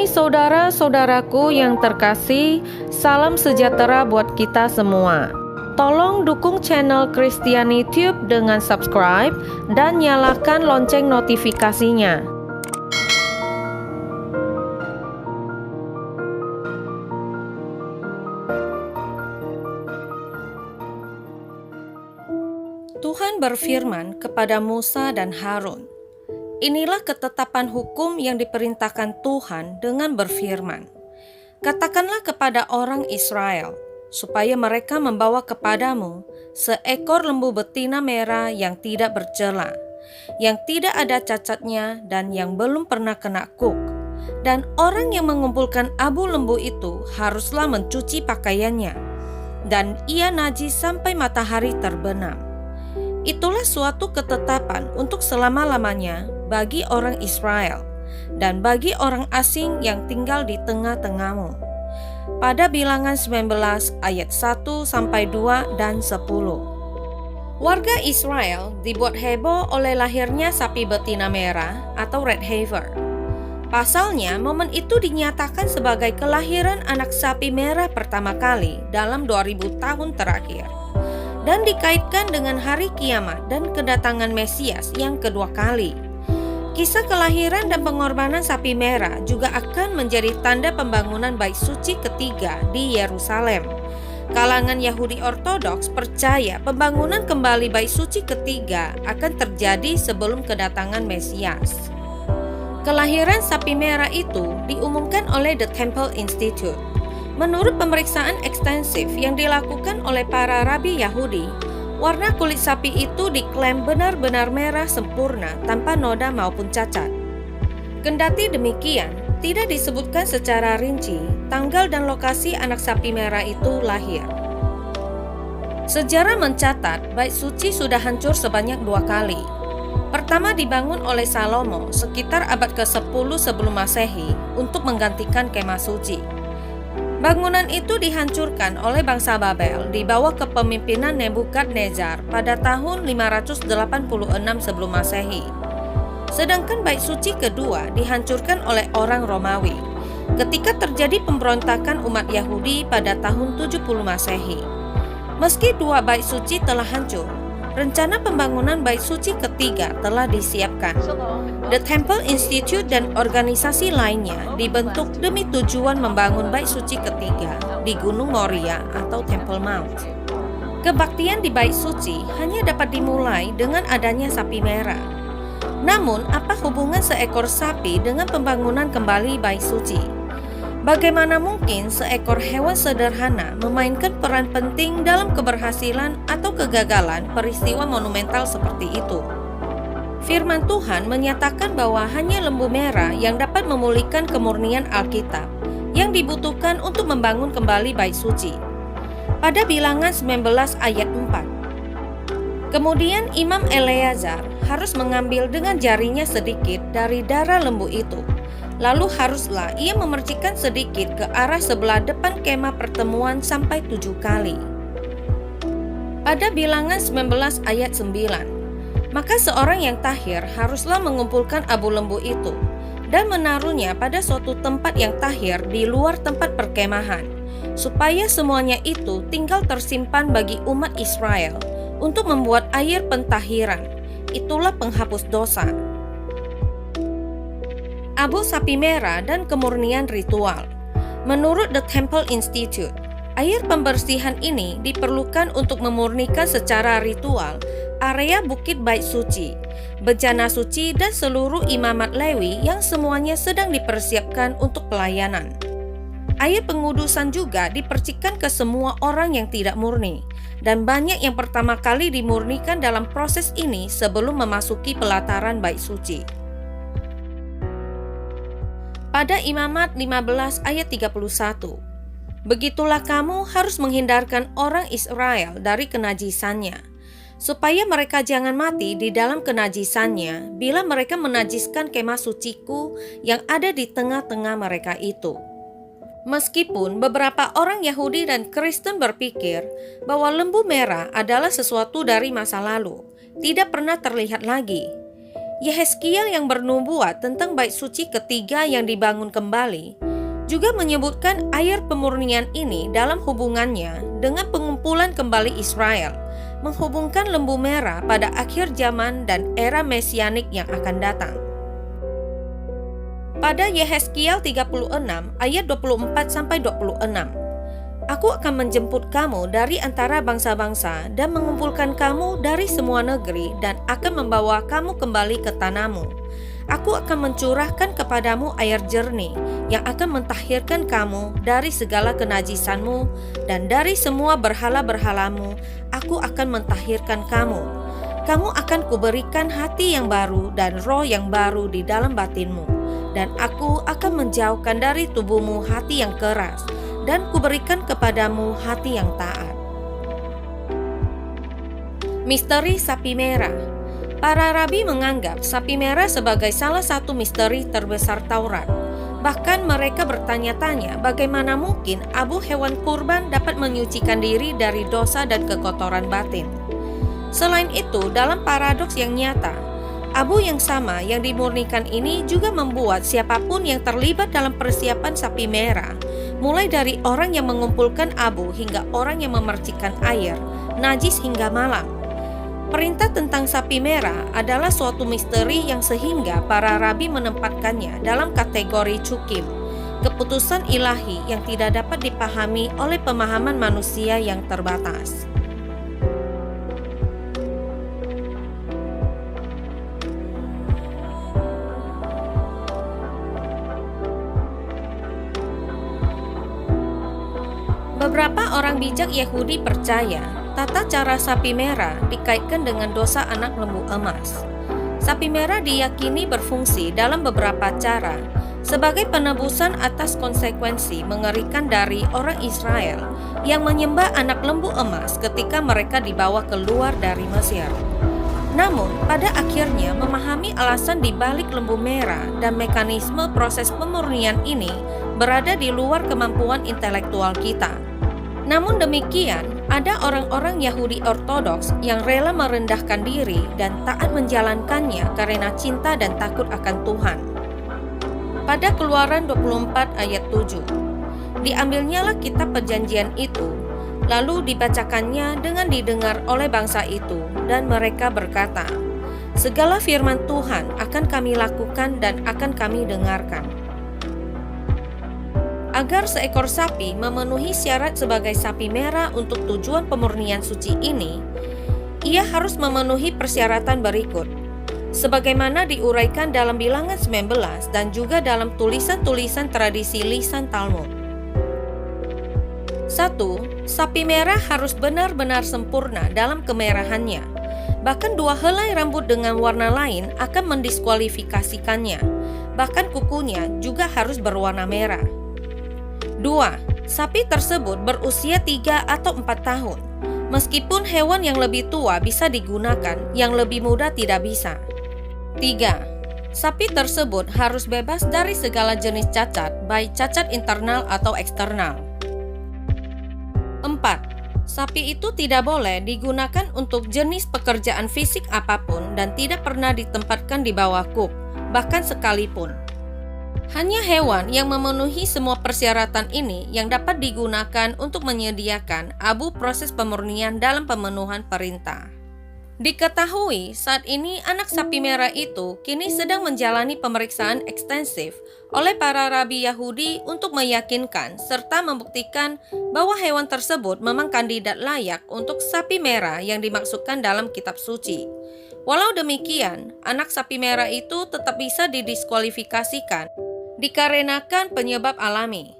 Hai saudara-saudaraku yang terkasih, salam sejahtera buat kita semua. Tolong dukung channel Kristiani Tube dengan subscribe dan nyalakan lonceng notifikasinya. Tuhan berfirman kepada Musa dan Harun, "Inilah ketetapan hukum yang diperintahkan Tuhan dengan berfirman. Katakanlah kepada orang Israel, supaya mereka membawa kepadamu seekor lembu betina merah yang tidak bercela, yang tidak ada cacatnya dan yang belum pernah kena kuk. Dan orang yang mengumpulkan abu lembu itu haruslah mencuci pakaiannya, dan ia najis sampai matahari terbenam. Itulah suatu ketetapan untuk selama-lamanya bagi orang Israel dan bagi orang asing yang tinggal di tengah-tengahmu." Pada Bilangan 19 ayat 1-2 dan 10. Warga Israel dibuat heboh oleh lahirnya sapi betina merah atau red heifer. Pasalnya, momen itu dinyatakan sebagai kelahiran anak sapi merah pertama kali dalam 2000 tahun terakhir, dan dikaitkan dengan hari kiamat dan kedatangan Mesias yang kedua kali. Kisah kelahiran dan pengorbanan sapi merah juga akan menjadi tanda pembangunan bait suci ketiga di Yerusalem. Kalangan Yahudi Ortodoks percaya pembangunan kembali bait suci ketiga akan terjadi sebelum kedatangan Mesias. Kelahiran sapi merah itu diumumkan oleh The Temple Institute. Menurut pemeriksaan ekstensif yang dilakukan oleh para rabi Yahudi, warna kulit sapi itu diklaim benar-benar merah sempurna tanpa noda maupun cacat. Kendati demikian, tidak disebutkan secara rinci tanggal dan lokasi anak sapi merah itu lahir. Sejarah mencatat bait suci sudah hancur sebanyak 2 kali. Pertama dibangun oleh Salomo sekitar abad ke-10 sebelum Masehi untuk menggantikan kemah suci. Bangunan itu dihancurkan oleh bangsa Babel di bawah kepemimpinan Nebukadnezar pada tahun 586 sebelum Masehi. Sedangkan bait suci kedua dihancurkan oleh orang Romawi ketika terjadi pemberontakan umat Yahudi pada tahun 70 Masehi. Meski dua bait suci telah hancur, rencana pembangunan bait suci ketiga telah disiapkan. The Temple Institute dan organisasi lainnya dibentuk demi tujuan membangun bait suci ketiga di Gunung Moria atau Temple Mount. Kebaktian di bait suci hanya dapat dimulai dengan adanya sapi merah. Namun, apa hubungan seekor sapi dengan pembangunan kembali bait suci? Bagaimana mungkin seekor hewan sederhana memainkan peran penting dalam keberhasilan atau kegagalan peristiwa monumental seperti itu? Firman Tuhan menyatakan bahwa hanya lembu merah yang dapat memulihkan kemurnian Alkitab yang dibutuhkan untuk membangun kembali bait suci. Pada Bilangan 19 ayat 4. Kemudian Imam Eleazar harus mengambil dengan jarinya sedikit dari darah lembu itu. Lalu haruslah ia memercikkan sedikit ke arah sebelah depan kemah pertemuan sampai 7 kali. Pada Bilangan 19 ayat 9. Maka seorang yang tahir haruslah mengumpulkan abu lembu itu dan menaruhnya pada suatu tempat yang tahir di luar tempat perkemahan, supaya semuanya itu tinggal tersimpan bagi umat Israel untuk membuat air pentahiran. Itulah penghapus dosa. Abu sapi merah dan kemurnian ritual. Menurut The Temple Institute, air pembersihan ini diperlukan untuk memurnikan secara ritual area bukit bait suci, bejana suci dan seluruh imamat Lewi yang semuanya sedang dipersiapkan untuk pelayanan. Air pengudusan juga dipercikkan ke semua orang yang tidak murni, dan banyak yang pertama kali dimurnikan dalam proses ini sebelum memasuki pelataran bait suci. Pada Imamat 15 ayat 31, "Begitulah kamu harus menghindarkan orang Israel dari kenajisannya, supaya mereka jangan mati di dalam kenajisannya bila mereka menajiskan kemah suciku yang ada di tengah-tengah mereka itu." Meskipun beberapa orang Yahudi dan Kristen berpikir bahwa lembu merah adalah sesuatu dari masa lalu, tidak pernah terlihat lagi. Yehezkiel yang bernubuat tentang bait suci ketiga yang dibangun kembali juga menyebutkan air pemurnian ini dalam hubungannya dengan pengumpulan kembali Israel, menghubungkan lembu merah pada akhir zaman dan era mesianik yang akan datang. Pada Yehezkiel 36 ayat 24-26, Aku akan menjemput kamu dari antara bangsa-bangsa dan mengumpulkan kamu dari semua negeri dan akan membawa kamu kembali ke tanahmu. Aku akan mencurahkan kepadamu air jernih yang akan mentahhirkan kamu dari segala kenajisanmu, dan dari semua berhala-berhalamu aku akan mentahhirkan kamu. Kamu akan kuberikan hati yang baru dan roh yang baru di dalam batinmu, dan aku akan menjauhkan dari tubuhmu hati yang keras, dan kuberikan kepadamu hati yang taat. Misteri sapi merah. Para rabi menganggap sapi merah sebagai salah satu misteri terbesar Taurat. Bahkan mereka bertanya-tanya bagaimana mungkin abu hewan kurban dapat menyucikan diri dari dosa dan kekotoran batin. Selain itu, dalam paradoks yang nyata, abu yang sama yang dimurnikan ini juga membuat siapapun yang terlibat dalam persiapan sapi merah, mulai dari orang yang mengumpulkan abu hingga orang yang memercikkan air, najis hingga malam. Perintah tentang sapi merah adalah suatu misteri yang sehingga para rabi menempatkannya dalam kategori cukim, keputusan ilahi yang tidak dapat dipahami oleh pemahaman manusia yang terbatas. Beberapa orang bijak Yahudi percaya tata cara sapi merah dikaitkan dengan dosa anak lembu emas. Sapi merah diyakini berfungsi dalam beberapa cara sebagai penebusan atas konsekuensi mengerikan dari orang Israel yang menyembah anak lembu emas ketika mereka dibawa keluar dari Mesir. Namun, pada akhirnya memahami alasan di balik lembu merah dan mekanisme proses pemurnian ini berada di luar kemampuan intelektual kita. Namun demikian, ada orang-orang Yahudi Ortodoks yang rela merendahkan diri dan taat menjalankannya karena cinta dan takut akan Tuhan. Pada Keluaran 24 ayat 7, diambilnyalah kitab perjanjian itu, lalu dibacakannya dengan didengar oleh bangsa itu, dan mereka berkata, segala firman Tuhan akan kami lakukan dan akan kami dengarkan. Agar seekor sapi memenuhi syarat sebagai sapi merah untuk tujuan pemurnian suci ini, ia harus memenuhi persyaratan berikut, sebagaimana diuraikan dalam Bilangan 19 dan juga dalam tulisan-tulisan tradisi lisan Talmud. 1. Sapi merah harus benar-benar sempurna dalam kemerahannya. Bahkan 2 helai rambut dengan warna lain akan mendiskualifikasikannya. Bahkan kukunya juga harus berwarna merah. 2. Sapi tersebut berusia 3 atau 4 tahun. Meskipun hewan yang lebih tua bisa digunakan, yang lebih muda tidak bisa. 3. Sapi tersebut harus bebas dari segala jenis cacat, baik cacat internal atau eksternal. 4. Sapi itu tidak boleh digunakan untuk jenis pekerjaan fisik apapun dan tidak pernah ditempatkan di bawah kuk, bahkan sekalipun. Hanya hewan yang memenuhi semua persyaratan ini yang dapat digunakan untuk menyediakan abu proses pemurnian dalam pemenuhan perintah. Diketahui saat ini anak sapi merah itu kini sedang menjalani pemeriksaan ekstensif oleh para rabi Yahudi untuk meyakinkan serta membuktikan bahwa hewan tersebut memang kandidat layak untuk sapi merah yang dimaksudkan dalam kitab suci. Walau demikian, anak sapi merah itu tetap bisa didiskualifikasikan dikarenakan penyebab alami.